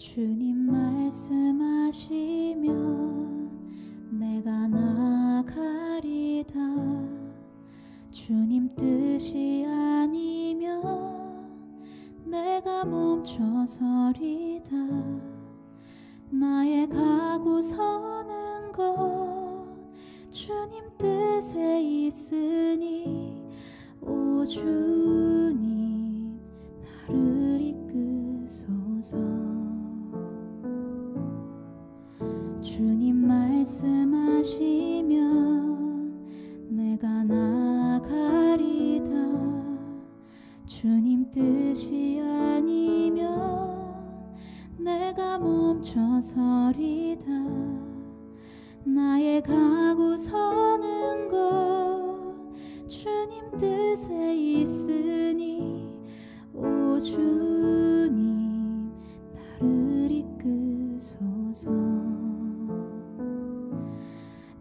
주님 말씀하시면 내가 나가리다. 주님 뜻이 아니면 내가 멈춰서리다. 나의 가고 서는 것 주님 뜻에 있으니 오 주님 나를 이끄소서. 주님 말씀하시면 내가 나가리다. 주님 뜻이 아니면 내가 멈춰서리다. 나의 가고 서는 것 주님 뜻에 있으니 오 주님 나를 이끄소서.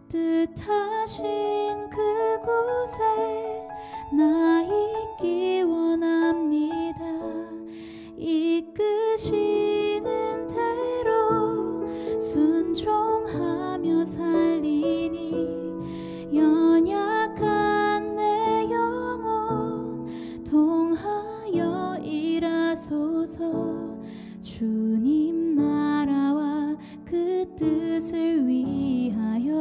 뜻하신 그곳에 나 있기 원합니다. 이끄시는 대로 순종하며 살리니 연약한 내 영혼 통하여 일하소서. 주님 나라와 그 뜻을 위하여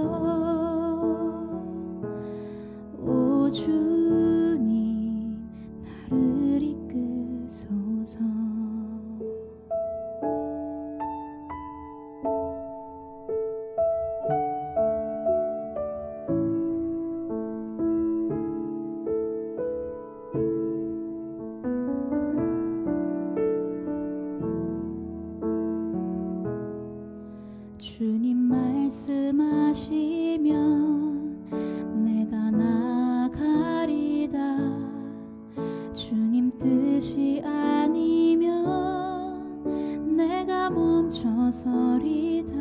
오 주님 나를 이끄소서. 주님 말씀하시면 내가 나가리다. 주님 뜻이 아니면 내가 멈춰서리다.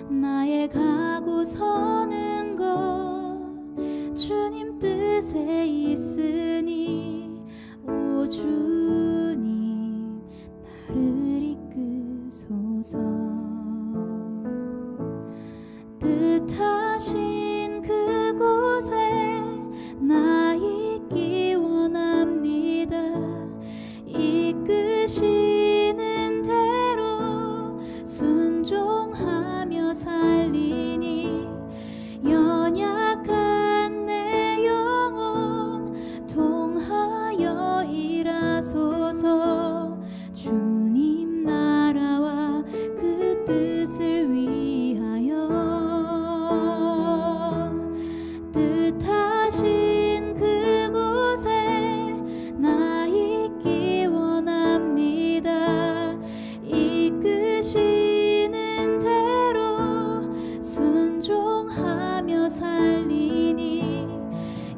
나의 가고 서는 것 주님 뜻에 있으니 오 주님 나를 이끄소서. 뜻하신 그곳에 나 있기 원합니다. 이끄시는 대로 순종하며 살리니 연약한 내 영혼 통하여 일하소서. 주님 나라와 그 뜻을 위하여 뜻하신 그곳에 나 있기 원합니다. 이끄시는 대로 순종하며 살리니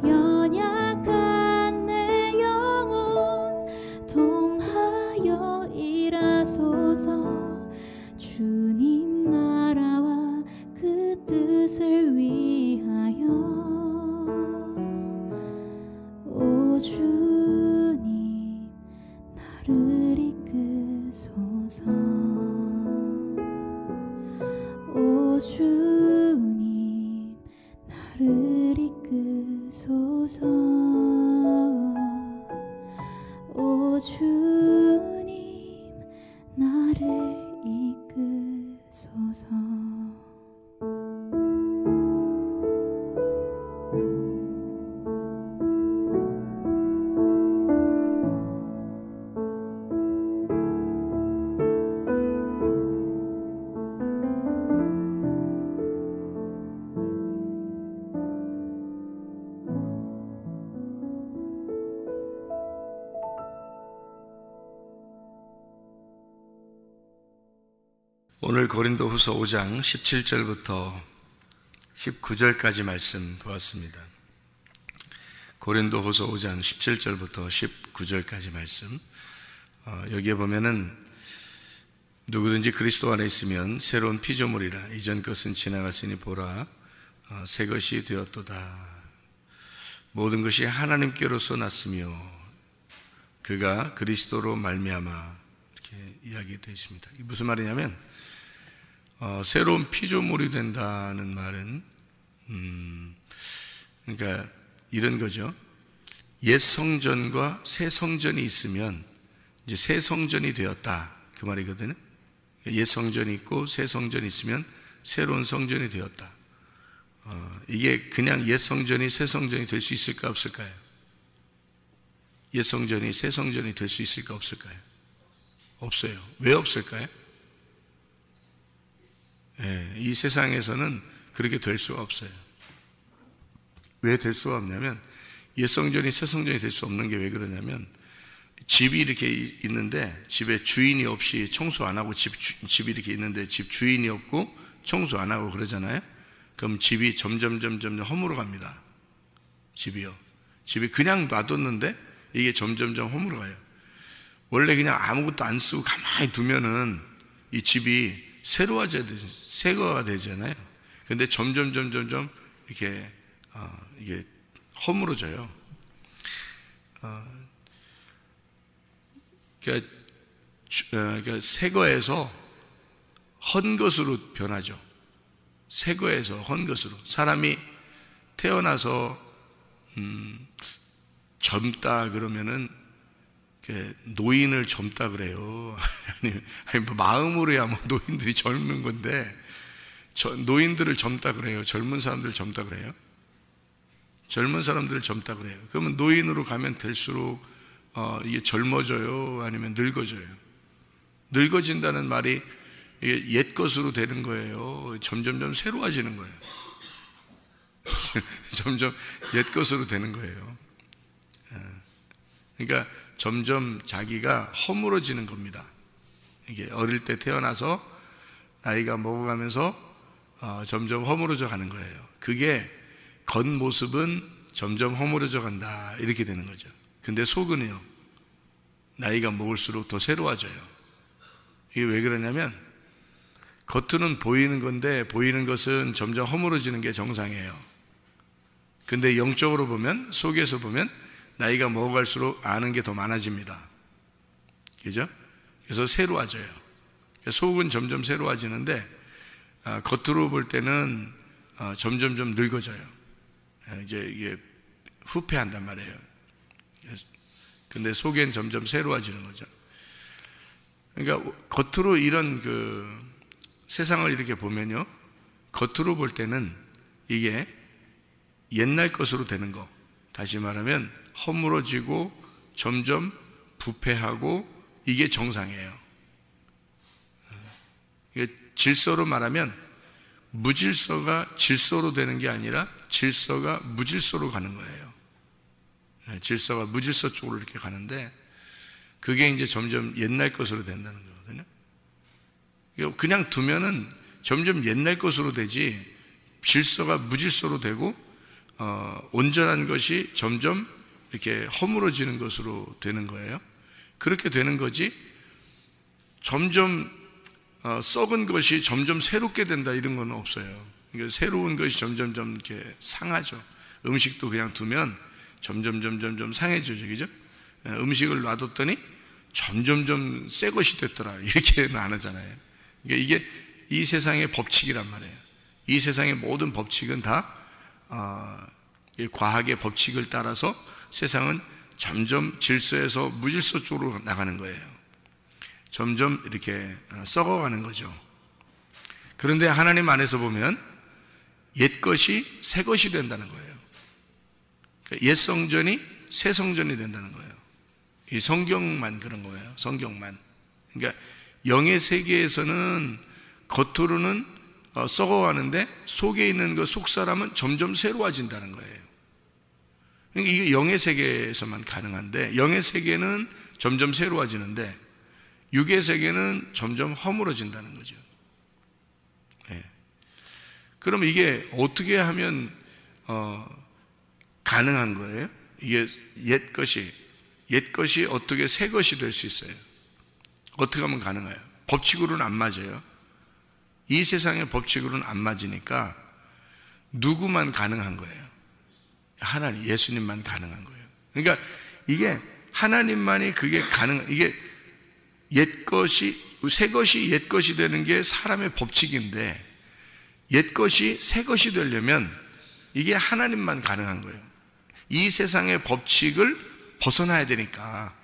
연약한 내 영혼 통하여 일하소서. 주님 나라와 그 뜻을 위하여 오 주님 나를 이끄소서. 오 주님 나를 이끄소서. 오 주님 나를 이끄소서. 오늘 고린도후서 5장 17절부터 19절까지 말씀 보았습니다. 고린도후서 5장 17절부터 19절까지 말씀, 여기에 보면은 누구든지 그리스도 안에 있으면 새로운 피조물이라. 이전 것은 지나갔으니 보라 새 것이 되었도다. 모든 것이 하나님께로서 났으며 그가 그리스도로 말미암아 이렇게 이렇게 이야기되어 있습니다. 이게 무슨 말이냐면 새로운 피조물이 된다는 말은 그러니까 이런 거죠. 옛 성전과 새 성전이 있으면 이제 새 성전이 되었다 그 말이거든요. 옛 성전이 있고 새 성전이 있으면 새로운 성전이 되었다. 이게 그냥 옛 성전이 새 성전이 될 수 있을까 없을까요? 옛 성전이 새 성전이 될 수 있을까 없을까요? 없어요. 왜 없을까요? 이 세상에서는 그렇게 될 수가 없어요. 왜 될 수가 없냐면 옛 성전이 새 성전이 될 수 없는 게 왜 그러냐면 집이 이렇게 있는데 집에 주인이 없이 청소 안 하고 집이 이렇게 있는데 집 주인이 없고 청소 안 하고 그러잖아요. 그럼 집이 점점 허물어 갑니다. 집이요. 집이 그냥 놔뒀는데 이게 점점 허물어 가요. 원래 그냥 아무것도 안 쓰고 가만히 두면은 이 집이 새로워져야 되죠. 새 거가 되잖아요. 근데 점점 이렇게 이게 허물어져요. 그러니까 새 거에서 헌 것으로 변하죠. 새 거에서 헌 것으로. 사람이 태어나서 젊다 그러면은 노인을 젊다 그래요. 아니 뭐 마음으로야 뭐 노인들이 젊은 건데 노인들을 젊다 그래요. 젊은 사람들을 젊다 그래요. 젊은 사람들을 젊다 그래요. 그러면 노인으로 가면 될수록 이게 젊어져요? 아니면 늙어져요? 늙어진다는 말이 이게 옛 것으로 되는 거예요? 점점 새로워지는 거예요? 점점 옛 것으로 되는 거예요. 그러니까 점점 자기가 허물어지는 겁니다. 이게 어릴 때 태어나서 나이가 먹어가면서 점점 허물어져 가는 거예요. 그게 겉모습은 점점 허물어져 간다 이렇게 되는 거죠. 근데 속은요 나이가 먹을수록 더 새로워져요. 이게 왜 그러냐면 겉으로는 보이는 건데 보이는 것은 점점 허물어지는 게 정상이에요. 근데 영적으로 보면 속에서 보면 나이가 먹어갈수록 아는 게 더 많아집니다. 그죠? 그래서 새로워져요. 속은 점점 새로워지는데 겉으로 볼 때는 점점 늙어져요. 이제 이게 후퇴한단 말이에요. 근데 속엔 점점 새로워지는 거죠. 그러니까 겉으로 이런 세상을 이렇게 보면요, 겉으로 볼 때는 이게 옛날 것으로 되는 거, 다시 말하면 허물어지고 점점 부패하고 이게 정상이에요. 이게 질서로 말하면 무질서가 질서로 되는 게 아니라 질서가 무질서로 가는 거예요. 질서가 무질서 쪽으로 이렇게 가는데 그게 이제 점점 옛날 것으로 된다는 거거든요. 그냥 두면은 점점 옛날 것으로 되지 질서가 무질서로 되고 온전한 것이 점점 이렇게 허물어지는 것으로 되는 거예요. 그렇게 되는 거지 점점 썩은 것이 점점 새롭게 된다 이런 건 없어요. 그러니까 새로운 것이 점점 이렇게 상하죠. 음식도 그냥 두면 점점 상해지죠, 그죠? 음식을 놔뒀더니 점점 새 것이 됐더라 이렇게는 안 하잖아요. 그러니까 이게 이 세상의 법칙이란 말이에요. 이 세상의 모든 법칙은 다 과학의 법칙을 따라서 세상은 점점 질서에서 무질서 쪽으로 나가는 거예요. 점점 이렇게 썩어가는 거죠. 그런데 하나님 안에서 보면 옛 것이 새 것이 된다는 거예요. 옛 성전이 새 성전이 된다는 거예요. 이 성경만 그런 거예요. 성경만. 그러니까 영의 세계에서는 겉으로는 썩어가는데 속에 있는 그 속사람은 점점 새로워진다는 거예요. 그러니까 이게 영의 세계에서만 가능한데 영의 세계는 점점 새로워지는데 육의 세계는 점점 허물어진다는 거죠. 네. 그럼 이게 어떻게 하면 가능한 거예요? 이게 옛 것이 어떻게 새 것이 될 수 있어요? 어떻게 하면 가능해요? 법칙으로는 안 맞아요. 이 세상의 법칙으로는 안 맞으니까 누구만 가능한 거예요? 하나님, 예수님만 가능한 거예요. 그러니까 이게 하나님만이 그게 이게 새 것이 옛 것이 되는 게 사람의 법칙인데, 옛 것이 새 것이 되려면 이게 하나님만 가능한 거예요. 이 세상의 법칙을 벗어나야 되니까.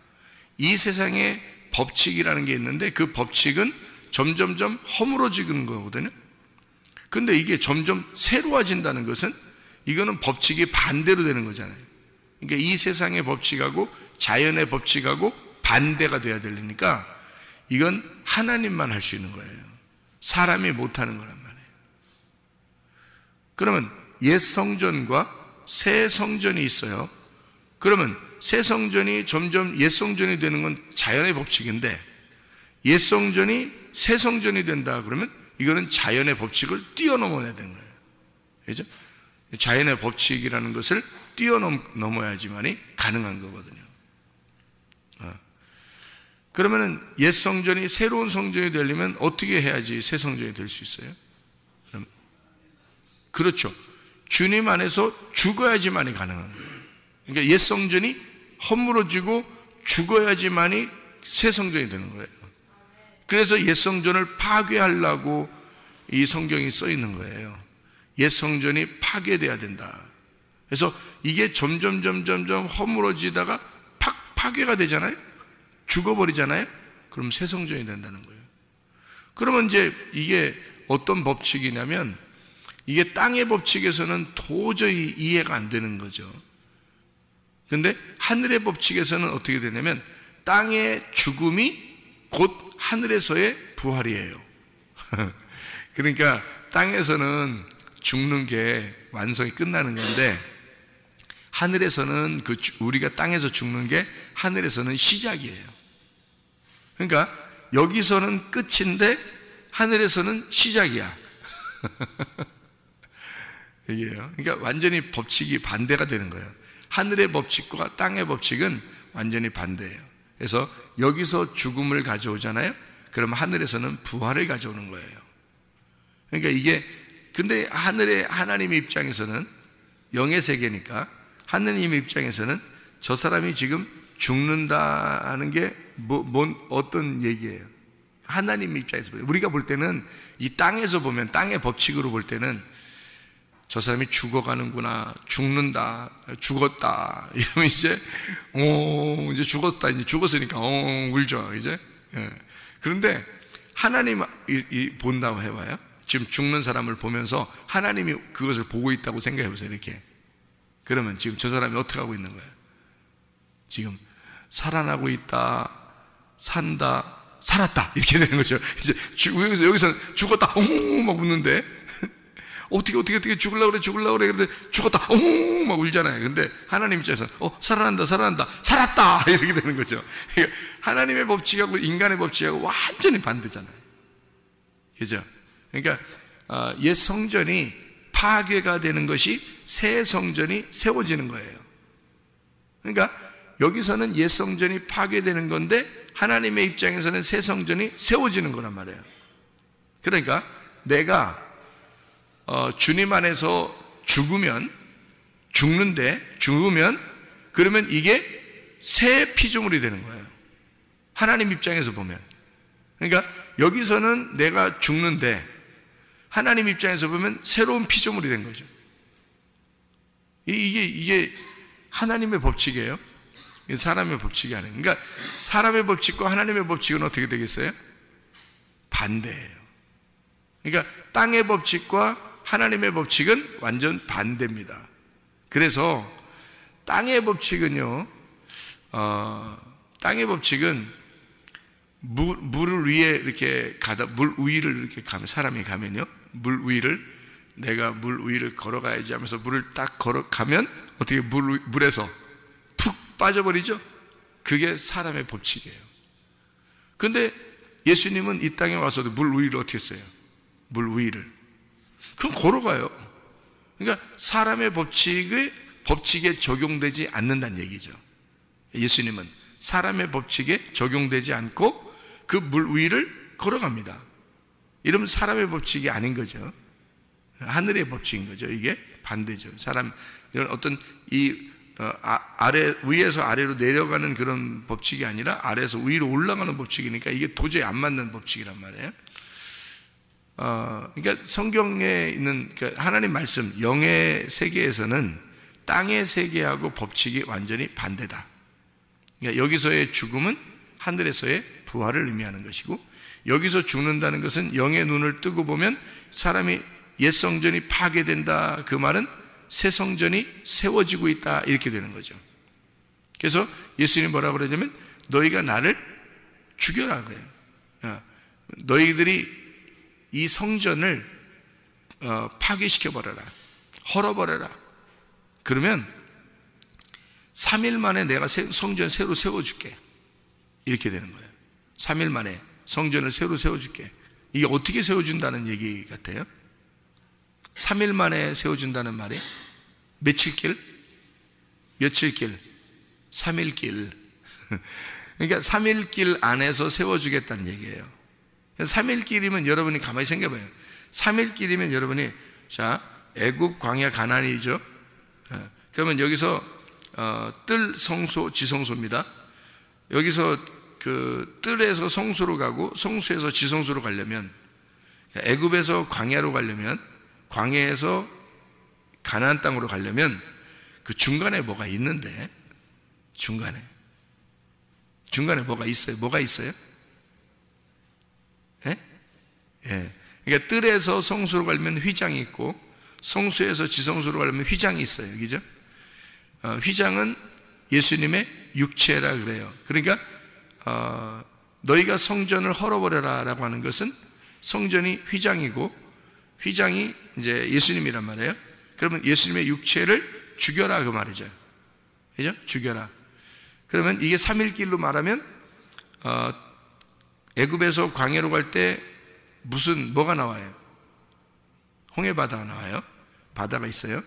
이 세상의 법칙이라는 게 있는데 그 법칙은 점점점 허물어지는 거거든요. 근데 이게 점점 새로워진다는 것은 이거는 법칙이 반대로 되는 거잖아요. 그러니까 이 세상의 법칙하고 자연의 법칙하고 반대가 돼야 되니까 이건 하나님만 할 수 있는 거예요. 사람이 못하는 거란 말이에요. 그러면 옛 성전과 새 성전이 있어요. 그러면 새 성전이 점점 옛 성전이 되는 건 자연의 법칙인데, 옛 성전이 새 성전이 된다 그러면 이거는 자연의 법칙을 뛰어넘어야 되는 거예요. 그죠? 자연의 법칙이라는 것을 뛰어넘어야지만이 가능한 거거든요. 그러면은 옛 성전이 새로운 성전이 되려면 어떻게 해야지 새 성전이 될 수 있어요? 그렇죠. 주님 안에서 죽어야지만이 가능한 거예요. 그러니까 옛 성전이 허물어지고 죽어야지만이 새 성전이 되는 거예요. 그래서 옛 성전을 파괴하려고 이 성경이 써 있는 거예요. 옛 성전이 파괴돼야 된다. 그래서 이게 점점 허물어지다가 파괴가 되잖아요. 죽어버리잖아요. 그럼 새 성전이 된다는 거예요. 그러면 이제 이게 어떤 법칙이냐면, 이게 땅의 법칙에서는 도저히 이해가 안 되는 거죠. 그런데 하늘의 법칙에서는 어떻게 되냐면, 땅의 죽음이 곧 하늘에서의 부활이에요. 그러니까 땅에서는 죽는 게 완성이 끝나는 건데, 하늘에서는 우리가 땅에서 죽는 게 하늘에서는 시작이에요. 그러니까 여기서는 끝인데 하늘에서는 시작이야. 이게요. 그러니까 완전히 법칙이 반대가 되는 거예요. 하늘의 법칙과 땅의 법칙은 완전히 반대예요. 그래서 여기서 죽음을 가져오잖아요. 그럼 하늘에서는 부활을 가져오는 거예요. 그러니까 이게, 근데 하나님의 입장에서는 영의 세계니까, 하느님의 입장에서는 저 사람이 지금 죽는다는 게 어떤 얘기예요? 하나님의 입장에서 보면, 우리가 볼 때는 이 땅에서 보면, 땅의 법칙으로 볼 때는 저 사람이 죽어가는구나, 죽는다, 죽었다 이러면 이제 이제 죽었다, 이제 죽었으니까 울죠 이제. 그런데 하나님 본다고 해봐요. 지금 죽는 사람을 보면서 하나님이 그것을 보고 있다고 생각해 보세요. 이렇게. 그러면 지금 저 사람이 어떻게 하고 있는 거예요? 지금 살아나고 있다, 산다, 살았다 이렇게 되는 거죠. 이제 여기서 죽었다 막 웃는데 어떻게 죽으려고 그래 그런데 죽었다 막 울잖아요. 근데 하나님 입장에서 살아난다 살았다 이렇게 되는 거죠. 그러니까 하나님의 법칙하고 인간의 법칙하고 완전히 반대잖아요. 그죠? 그러니까 옛 성전이 파괴가 되는 것이 새 성전이 세워지는 거예요. 그러니까 여기서는 옛 성전이 파괴되는 건데 하나님의 입장에서는 새 성전이 세워지는 거란 말이에요. 그러니까 내가 주님 안에서 죽으면 그러면 이게 새 피조물이 되는 거예요. 하나님 입장에서 보면. 그러니까 여기서는 내가 죽는데 하나님 입장에서 보면 새로운 피조물이 된 거죠. 이게 하나님의 법칙이에요. 사람의 법칙이 아니에요. 그러니까 사람의 법칙과 하나님의 법칙은 어떻게 되겠어요? 반대예요. 그러니까 땅의 법칙과 하나님의 법칙은 완전 반대입니다. 그래서 땅의 법칙은요, 땅의 법칙은 물을 위에 이렇게 물 위를 이렇게 가면, 사람이 가면요, 물 위를 내가 물 위를 걸어가야지 하면서 물을 딱 걸어가면 어떻게 물에서 푹 빠져버리죠? 그게 사람의 법칙이에요. 근데 예수님은 이 땅에 와서도 물 위를 어떻게 했어요? 물 위를. 그럼 걸어가요. 그러니까 사람의 법칙에 적용되지 않는다는 얘기죠. 예수님은 사람의 법칙에 적용되지 않고 그 물 위를 걸어갑니다. 이러면 사람의 법칙이 아닌 거죠. 하늘의 법칙인 거죠. 이게 반대죠. 어떤 이 위에서 아래로 내려가는 그런 법칙이 아니라 아래에서 위로 올라가는 법칙이니까 이게 도저히 안 맞는 법칙이란 말이에요. 그러니까 성경에 있는 그러니까 하나님 말씀, 영의 세계에서는 땅의 세계하고 법칙이 완전히 반대다. 그러니까 여기서의 죽음은 하늘에서의 부활을 의미하는 것이고, 여기서 죽는다는 것은 영의 눈을 뜨고 보면 사람이 옛 성전이 파괴된다, 그 말은 새 성전이 세워지고 있다, 이렇게 되는 거죠. 그래서 예수님이 뭐라고 그러냐면 너희가 나를 죽여라 그래요. 너희들이 이 성전을 파괴시켜버려라, 헐어버려라. 그러면 3일 만에 내가 성전 새로 세워줄게, 이렇게 되는 거예요. 3일 만에 성전을 새로 세워줄게. 이게 어떻게 세워준다는 얘기 같아요? 3일 만에 세워준다는 말이 며칠길? 며칠길? 3일길. 그러니까 3일길 안에서 세워주겠다는 얘기예요. 3일길이면 여러분이 가만히 생각해봐요. 3일길이면 여러분이, 자, 애굽, 광야, 가나안이죠. 그러면 여기서 뜰, 성소, 지성소입니다. 여기서 그 뜰에서 성소로 가고 성소에서 지성소로 가려면, 애굽에서 광야로 가려면, 광야에서 가나안 땅으로 가려면 그 중간에 뭐가 있는데, 중간에 뭐가 있어요? 뭐가 있어요? 예? 예. 그러니까 뜰에서 성소로 가려면 휘장이 있고 성소에서 지성소로 가려면 휘장이 있어요. 그죠? 휘장은 예수님의 육체라 그래요. 그러니까 너희가 성전을 헐어버려라 라고 하는 것은 성전이 휘장이고 휘장이 이제 예수님이란 말이에요. 그러면 예수님의 육체를 죽여라, 그 말이죠. 그죠? 죽여라. 그러면 이게 3일길로 말하면 애굽에서 광야로 갈 때 뭐가 나와요? 홍해바다가 나와요. 바다가 있어요.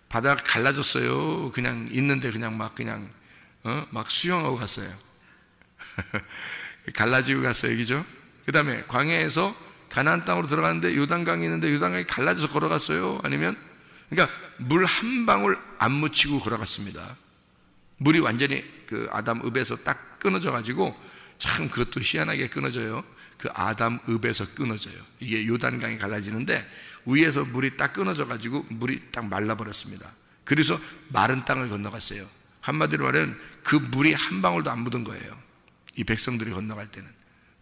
바다가 갈라졌어요. 그냥 있는데 그냥 막 수영하고 갔어요. 갈라지고 갔어요. 그죠? 그 다음에 광야에서 가나안 땅으로 들어가는데 요단강이 있는데 요단강이 갈라져서 걸어갔어요. 아니면, 그러니까 물 한 방울 안 묻히고 걸어갔습니다. 물이 완전히 그 아담 읍에서 딱 끊어져 가지고, 참 그것도 희한하게 끊어져요. 그 아담 읍에서 끊어져요. 이게 요단강이 갈라지는데 위에서 물이 딱 끊어져 가지고 물이 딱 말라버렸습니다. 그래서 마른 땅을 건너갔어요. 한마디로 말하면 그 물이 한 방울도 안 묻은 거예요. 이 백성들이 건너갈 때는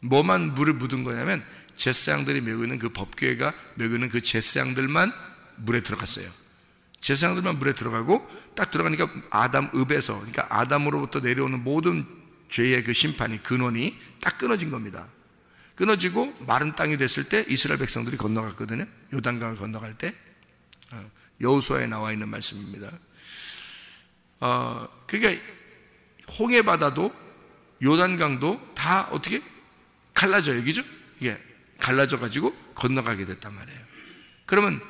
뭐만 물을 묻은 거냐면 제사장들이 메고 있는 그 법궤가 메고 있는 그 제사장들만 물에 들어갔어요. 제사장들만 물에 들어가고 딱 들어가니까 아담 읍에서, 그러니까 아담으로부터 내려오는 모든 죄의 그 심판이, 근원이 딱 끊어진 겁니다. 끊어지고 마른 땅이 됐을 때 이스라엘 백성들이 건너갔거든요. 요단강을 건너갈 때. 여호수아에 나와 있는 말씀입니다. 그러니까 홍해바다도 요단강도 다 어떻게 갈라져요, 그죠? 이게 갈라져 가지고 건너가게 됐단 말이에요. 그러면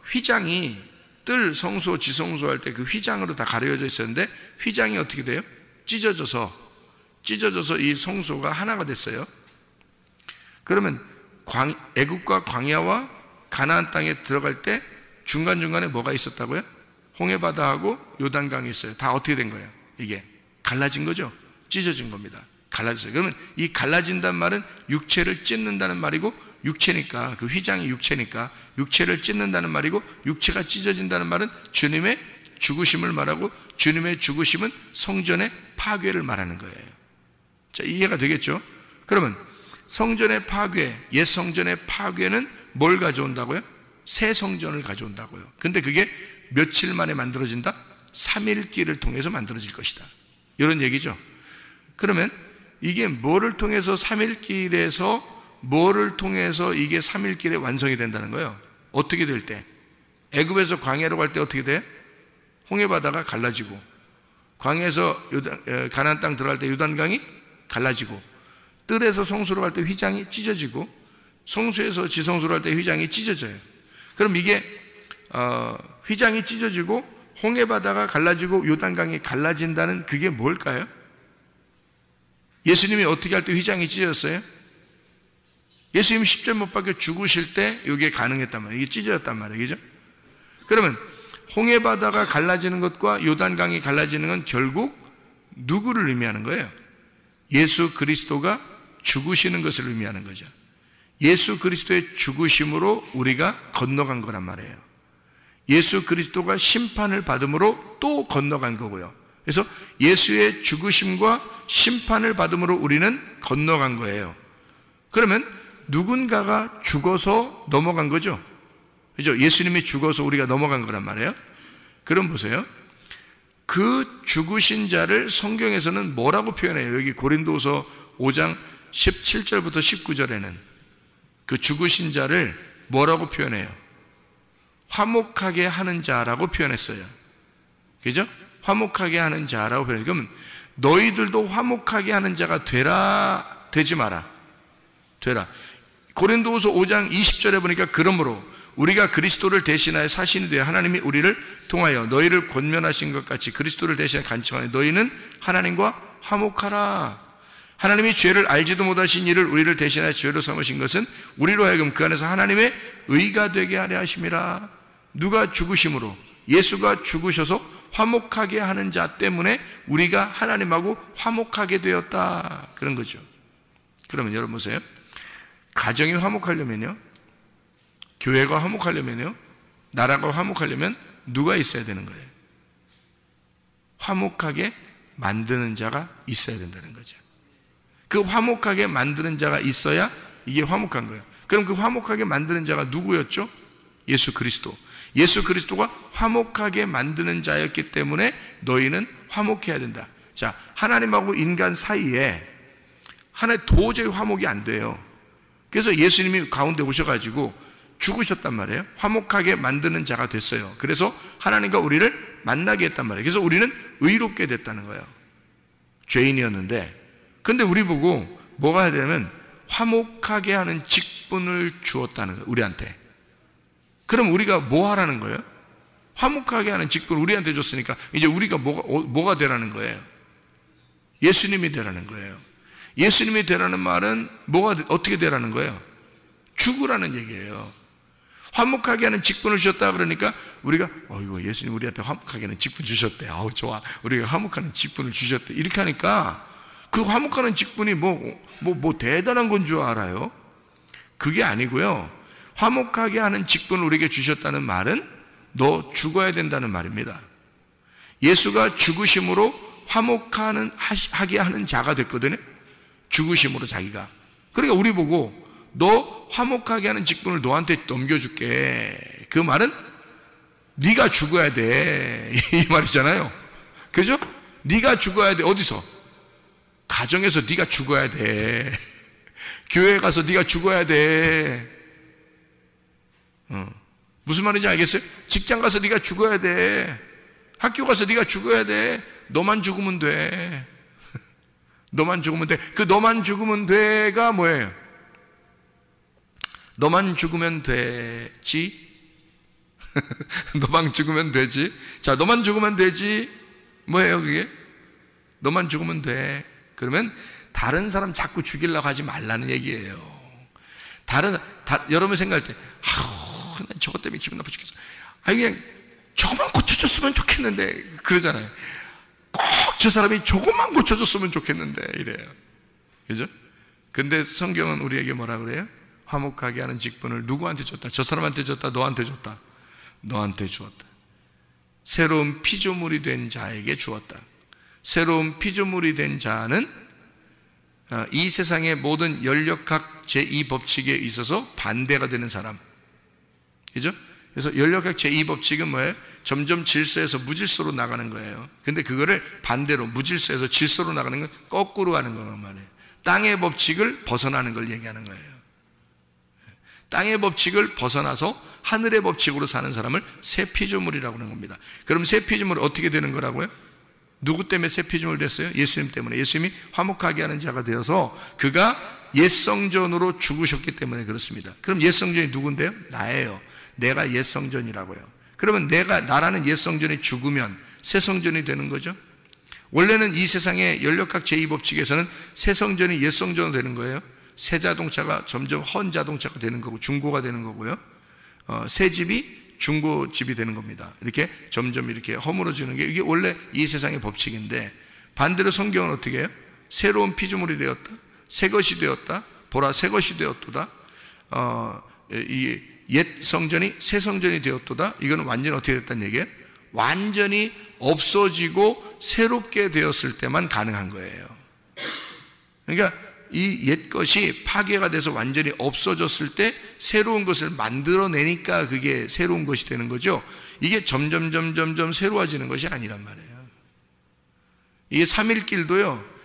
휘장이 뜰, 성소, 지성소 할 때 그 휘장으로 다 가려져 있었는데 휘장이 어떻게 돼요? 찢어져서 이 성소가 하나가 됐어요. 그러면 애굽과 광야와 가나안 땅에 들어갈 때 중간중간에 뭐가 있었다고요? 홍해바다하고 요단강이 있어요. 다 어떻게 된 거예요? 이게 갈라진 거죠? 찢어진 겁니다. 갈라졌어요. 그러면 이 갈라진다는 말은 육체를 찢는다는 말이고, 육체니까, 그 휘장이 육체니까 육체를 찢는다는 말이고, 육체가 찢어진다는 말은 주님의 죽으심을 말하고, 주님의 죽으심은 성전의 파괴를 말하는 거예요. 자, 이해가 되겠죠? 그러면 성전의 파괴, 옛 성전의 파괴는 뭘 가져온다고요? 새 성전을 가져온다고요. 근데 그게 며칠 만에 만들어진다? 3일길을 통해서 만들어질 것이다, 이런 얘기죠. 그러면 이게 뭐를 통해서 3일길에서 뭐를 통해서 이게 3일길에 완성이 된다는 거예요? 어떻게 될 때? 애굽에서 광야로 갈 때 어떻게 돼? 홍해바다가 갈라지고, 광야에서 가나안 땅 들어갈 때 요단강이 갈라지고, 뜰에서 성소로 갈 때 휘장이 찢어지고, 성소에서 지성소로 갈 때 휘장이 찢어져요. 그럼 이게 휘장이 찢어지고 홍해바다가 갈라지고 요단강이 갈라진다는 그게 뭘까요? 예수님이 어떻게 할 때 휘장이 찢어졌어요? 예수님 십자가 못 박혀 죽으실 때 이게 가능했단 말이에요. 이게 찢어졌단 말이에요. 그죠? 그러면 홍해바다가 갈라지는 것과 요단강이 갈라지는 건 결국 누구를 의미하는 거예요? 예수 그리스도가 죽으시는 것을 의미하는 거죠. 예수 그리스도의 죽으심으로 우리가 건너간 거란 말이에요. 예수 그리스도가 심판을 받음으로 또 건너간 거고요. 그래서 예수의 죽으심과 심판을 받음으로 우리는 건너간 거예요. 그러면 누군가가 죽어서 넘어간 거죠. 그죠? 예수님이 죽어서 우리가 넘어간 거란 말이에요. 그럼 보세요. 그 죽으신 자를 성경에서는 뭐라고 표현해요? 여기 고린도서 5장 17절부터 19절에는 그 죽으신 자를 뭐라고 표현해요? 화목하게 하는 자라고 표현했어요. 그죠? 화목하게 하는 자라고 표현해요. 그러면 너희들도 화목하게 하는 자가 되라, 되지 마라. 되라. 고린도후서 5장 20절에 보니까 그러므로 우리가 그리스도를 대신하여 사신이 되어 하나님이 우리를 통하여 너희를 권면하신 것 같이 그리스도를 대신하여 간청하니 너희는 하나님과 화목하라. 하나님이 죄를 알지도 못하신 이를 우리를 대신하여 죄로 삼으신 것은 우리로 하여금 그 안에서 하나님의 의가 되게 하려 하심이라. 누가 죽으심으로? 예수가 죽으셔서 화목하게 하는 자 때문에 우리가 하나님하고 화목하게 되었다, 그런 거죠. 그러면 여러분 보세요. 가정이 화목하려면요, 교회가 화목하려면요, 나라가 화목하려면 누가 있어야 되는 거예요? 화목하게 만드는 자가 있어야 된다는 거죠. 그 화목하게 만드는 자가 있어야 이게 화목한 거예요. 그럼 그 화목하게 만드는 자가 누구였죠? 예수 그리스도. 예수 그리스도가 화목하게 만드는 자였기 때문에 너희는 화목해야 된다. 자, 하나님하고 인간 사이에 하나의 도저히 화목이 안 돼요. 그래서 예수님이 가운데 오셔가지고 죽으셨단 말이에요. 화목하게 만드는 자가 됐어요. 그래서 하나님과 우리를 만나게 했단 말이에요. 그래서 우리는 의롭게 됐다는 거예요. 죄인이었는데, 근데 우리 보고 뭐가 해야 되냐면 화목하게 하는 직분을 주었다는 거예요, 우리한테. 그럼 우리가 뭐 하라는 거예요? 화목하게 하는 직분을 우리한테 줬으니까 이제 우리가 뭐가 되라는 거예요? 예수님이 되라는 거예요. 예수님이 되라는 말은 어떻게 되라는 거예요? 죽으라는 얘기예요. 화목하게 하는 직분을 주셨다 그러니까 우리가 이거 예수님 우리한테 화목하게 하는 직분 주셨대. 아우 좋아. 우리가 화목하는 직분을 주셨대. 이렇게 하니까 그 화목하는 직분이 뭐 대단한 건 줄 알아요? 그게 아니고요. 화목하게 하는 직분을 우리에게 주셨다는 말은 너 죽어야 된다는 말입니다. 예수가 죽으심으로 화목하게 하는 자가 됐거든요. 죽으심으로 자기가. 그러니까 우리 보고 너 화목하게 하는 직분을 너한테 넘겨줄게. 그 말은 네가 죽어야 돼, 이 말이잖아요. 그죠? 네가 죽어야 돼. 어디서? 가정에서 네가 죽어야 돼. 교회에 가서 네가 죽어야 돼. 무슨 말인지 알겠어요? 직장 가서 네가 죽어야 돼. 학교 가서 네가 죽어야 돼. 너만 죽으면 돼. 너만 죽으면 돼. 그 너만 죽으면 돼가 뭐예요? 너만 죽으면 되지. 너만 죽으면 되지. 자, 너만 죽으면 되지. 뭐예요 그게? 너만 죽으면 돼. 그러면 다른 사람 자꾸 죽이려고 하지 말라는 얘기예요. 여러분 생각할 때 난 저것 때문에 기분 나빠 죽겠어. 그냥 저것만 고쳐줬으면 좋겠는데 그러잖아요. 꼭 저 사람이 저것만 고쳐줬으면 좋겠는데 이래요. 그죠? 근데 성경은 우리에게 뭐라 그래요? 화목하게 하는 직분을 누구한테 줬다? 저 사람한테 줬다? 너한테 줬다? 너한테 주었다. 새로운 피조물이 된 자에게 주었다. 새로운 피조물이 된 자는 이 세상의 모든 연력학 제2법칙에 있어서 반대가 되는 사람. 그죠? 그래서 연력학 제2법칙은 뭐예요? 점점 질서에서 무질서로 나가는 거예요. 근데 그거를 반대로 무질서에서 질서로 나가는 건 거꾸로 하는 거란 말이에요. 땅의 법칙을 벗어나는 걸 얘기하는 거예요. 땅의 법칙을 벗어나서 하늘의 법칙으로 사는 사람을 새 피조물이라고 하는 겁니다. 그럼 새 피조물이 어떻게 되는 거라고요? 누구 때문에 새 피조물 됐어요? 예수님 때문에. 예수님이 화목하게 하는 자가 되어서 그가 옛성전으로 죽으셨기 때문에 그렇습니다. 그럼 옛성전이 누군데요? 나예요. 내가 옛성전이라고요. 그러면 나라는 옛성전이 죽으면 새성전이 되는 거죠. 원래는 이 세상의 연력학 제2법칙에서는 새성전이 옛성전으로 되는 거예요. 새 자동차가 점점 헌 자동차가 되는 거고 중고가 되는 거고요. 새 집이 중고집이 되는 겁니다. 이렇게 점점 이렇게 허물어지는 게 이게 원래 이 세상의 법칙인데, 반대로 성경은 어떻게 해요? 새로운 피조물이 되었다, 새 것이 되었다, 보라 새 것이 되었도다, 이 옛 성전이 새 성전이 되었도다. 이거는 완전히 어떻게 됐다는 얘기예요? 완전히 없어지고 새롭게 되었을 때만 가능한 거예요. 그러니까 이 옛 것이 파괴가 돼서 완전히 없어졌을 때 새로운 것을 만들어내니까 그게 새로운 것이 되는 거죠. 이게 점점 새로워지는 것이 아니란 말이에요. 이게 3일길도요,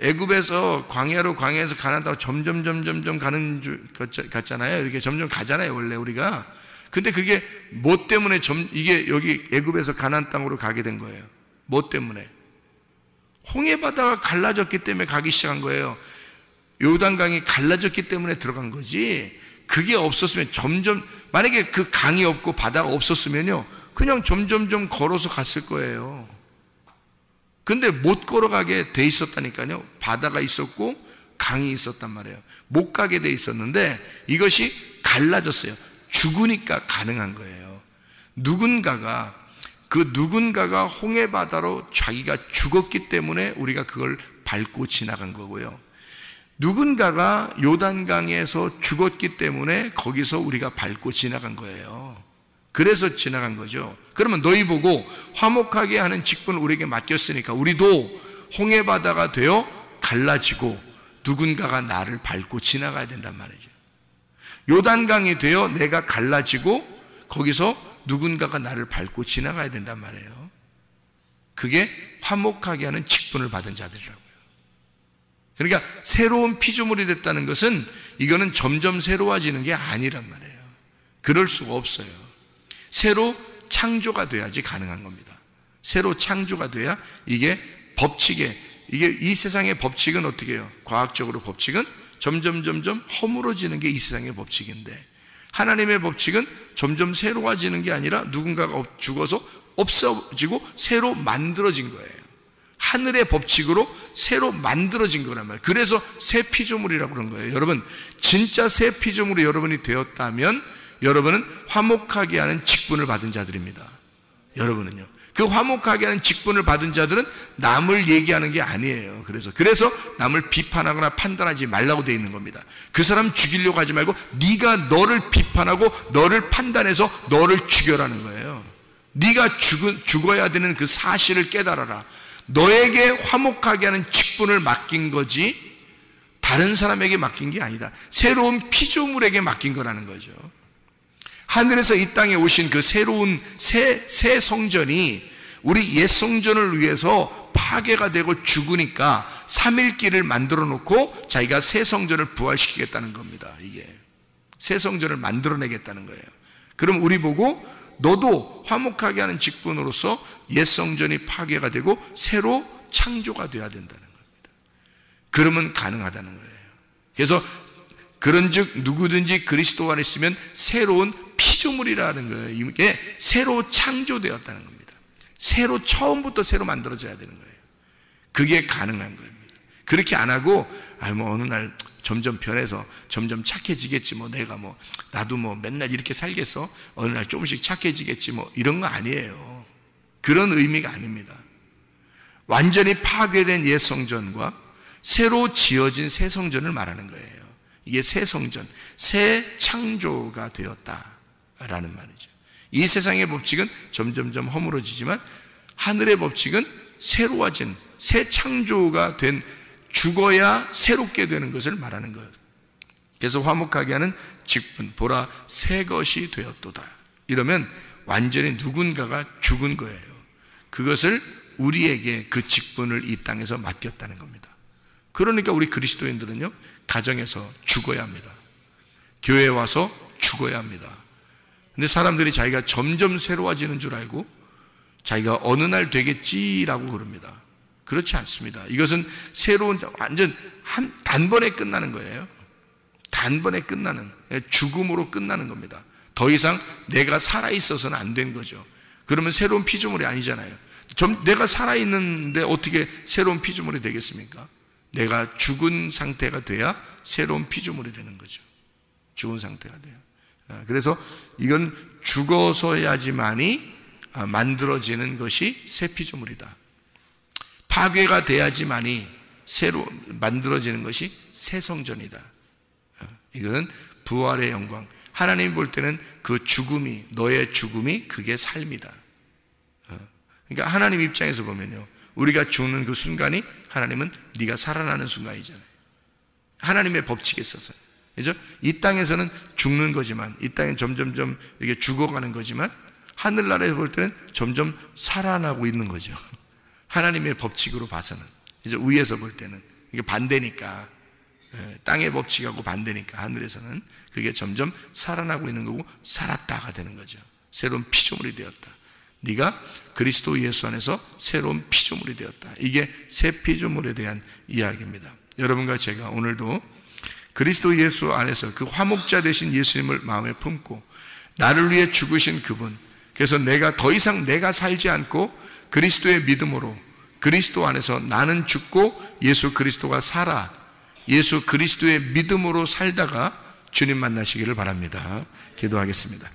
애굽에서 광야에서 가나안으로 점점 가는 줄 같잖아요. 이렇게 점점 가잖아요, 원래 우리가. 근데 그게 뭐 때문에 이게 여기 애굽에서 가나안 땅으로 가게 된 거예요? 뭐 때문에? 홍해 바다가 갈라졌기 때문에 가기 시작한 거예요. 요단강이 갈라졌기 때문에 들어간 거지. 그게 없었으면 만약에 그 강이 없고 바다가 없었으면요, 그냥 점점 걸어서 갔을 거예요. 근데 못 걸어가게 돼 있었다니까요. 바다가 있었고 강이 있었단 말이에요. 못 가게 돼 있었는데 이것이 갈라졌어요. 죽으니까 가능한 거예요. 누군가가 홍해 바다로 자기가 죽었기 때문에 우리가 그걸 밟고 지나간 거고요. 누군가가 요단강에서 죽었기 때문에 거기서 우리가 밟고 지나간 거예요. 그래서 지나간 거죠. 그러면 너희 보고 화목하게 하는 직분을 우리에게 맡겼으니까 우리도 홍해 바다가 되어 갈라지고 누군가가 나를 밟고 지나가야 된단 말이죠. 요단강이 되어 내가 갈라지고 거기서 누군가가 나를 밟고 지나가야 된단 말이에요. 그게 화목하게 하는 직분을 받은 자들이라고요. 그러니까 새로운 피조물이 됐다는 것은 이거는 점점 새로워지는 게 아니란 말이에요. 그럴 수가 없어요. 새로 창조가 돼야지 가능한 겁니다. 새로 창조가 돼야 이게 이 세상의 법칙은 어떻게 해요? 과학적으로 법칙은 점점 허물어지는 게 이 세상의 법칙인데, 하나님의 법칙은 점점 새로워지는 게 아니라 누군가가 죽어서 없어지고 새로 만들어진 거예요. 하늘의 법칙으로 새로 만들어진 거란 말이에요. 그래서 새 피조물이라고 그런 거예요. 여러분, 진짜 새 피조물이 여러분이 되었다면 여러분은 화목하게 하는 직분을 받은 자들입니다. 여러분은요. 그 화목하게 하는 직분을 받은 자들은 남을 얘기하는 게 아니에요. 그래서 남을 비판하거나 판단하지 말라고 되어 있는 겁니다. 그 사람 죽이려고 하지 말고 네가 너를 비판하고 너를 판단해서 너를 죽여라는 거예요. 네가 죽어야 되는 그 사실을 깨달아라. 너에게 화목하게 하는 직분을 맡긴 거지 다른 사람에게 맡긴 게 아니다. 새로운 피조물에게 맡긴 거라는 거죠. 하늘에서 이 땅에 오신 그 새로운 새 성전이 우리 옛 성전을 위해서 파괴가 되고 죽으니까 3일길을 만들어 놓고 자기가 새 성전을 부활시키겠다는 겁니다. 이게 새 성전을 만들어내겠다는 거예요. 그럼 우리 보고 너도 화목하게 하는 직분으로서 옛 성전이 파괴가 되고 새로 창조가 돼야 된다는 겁니다. 그러면 가능하다는 거예요. 그래서 그런즉 누구든지 그리스도 안에 있으면 새로운 피조물이라는 거예요. 이게 새로 창조되었다는 겁니다. 처음부터 새로 만들어져야 되는 거예요. 그게 가능한 겁니다. 그렇게 안 하고 어느 날 점점 변해서 점점 착해지겠지, 나도 맨날 이렇게 살겠어, 어느 날 조금씩 착해지겠지, 이런 거 아니에요. 그런 의미가 아닙니다. 완전히 파괴된 옛 성전과 새로 지어진 새 성전을 말하는 거예요. 이게 새 성전, 새 창조가 되었다라는 말이죠. 이 세상의 법칙은 점점 허물어지지만 하늘의 법칙은 새로워진 새 창조가 된, 죽어야 새롭게 되는 것을 말하는 거예요. 그래서 화목하게 하는 직분, 보라 새 것이 되었도다. 이러면 완전히 누군가가 죽은 거예요. 그것을 우리에게 그 직분을 이 땅에서 맡겼다는 겁니다. 그러니까 우리 그리스도인들은요, 가정에서 죽어야 합니다. 교회에 와서 죽어야 합니다. 근데 사람들이 자기가 점점 새로워지는 줄 알고 자기가 어느 날 되겠지라고 그럽니다. 그렇지 않습니다. 이것은 새로운, 완전 단번에 끝나는 거예요. 단번에 끝나는, 죽음으로 끝나는 겁니다. 더 이상 내가 살아있어서는 안 된 거죠. 그러면 새로운 피조물이 아니잖아요. 내가 살아있는데 어떻게 새로운 피조물이 되겠습니까? 내가 죽은 상태가 돼야 새로운 피조물이 되는 거죠. 죽은 상태가 돼요. 그래서 이건 죽어서야지만이 만들어지는 것이 새 피조물이다. 파괴가 돼야지만이 새로 만들어지는 것이 새 성전이다. 이것은 부활의 영광. 하나님 볼 때는 그 죽음이, 너의 죽음이 그게 삶이다. 그러니까 하나님 입장에서 보면요, 우리가 죽는 그 순간이 하나님은 네가 살아나는 순간이잖아요. 하나님의 법칙에 있어서. 그죠? 이 땅에서는 죽는 거지만, 이 땅엔 점점점 이렇게 죽어가는 거지만, 하늘나라에 볼 때는 점점 살아나고 있는 거죠. 하나님의 법칙으로 봐서는. 이제 위에서 볼 때는. 이게 반대니까. 땅의 법칙하고 반대니까 하늘에서는 그게 점점 살아나고 있는 거고 살았다가 되는 거죠. 새로운 피조물이 되었다. 네가 그리스도 예수 안에서 새로운 피조물이 되었다. 이게 새 피조물에 대한 이야기입니다. 여러분과 제가 오늘도 그리스도 예수 안에서 그 화목자 되신 예수님을 마음에 품고 나를 위해 죽으신 그분, 그래서 내가 더 이상 내가 살지 않고 그리스도의 믿음으로 그리스도 안에서 나는 죽고 예수 그리스도가 살아, 예수 그리스도의 믿음으로 살다가 주님 만나시기를 바랍니다. 기도하겠습니다.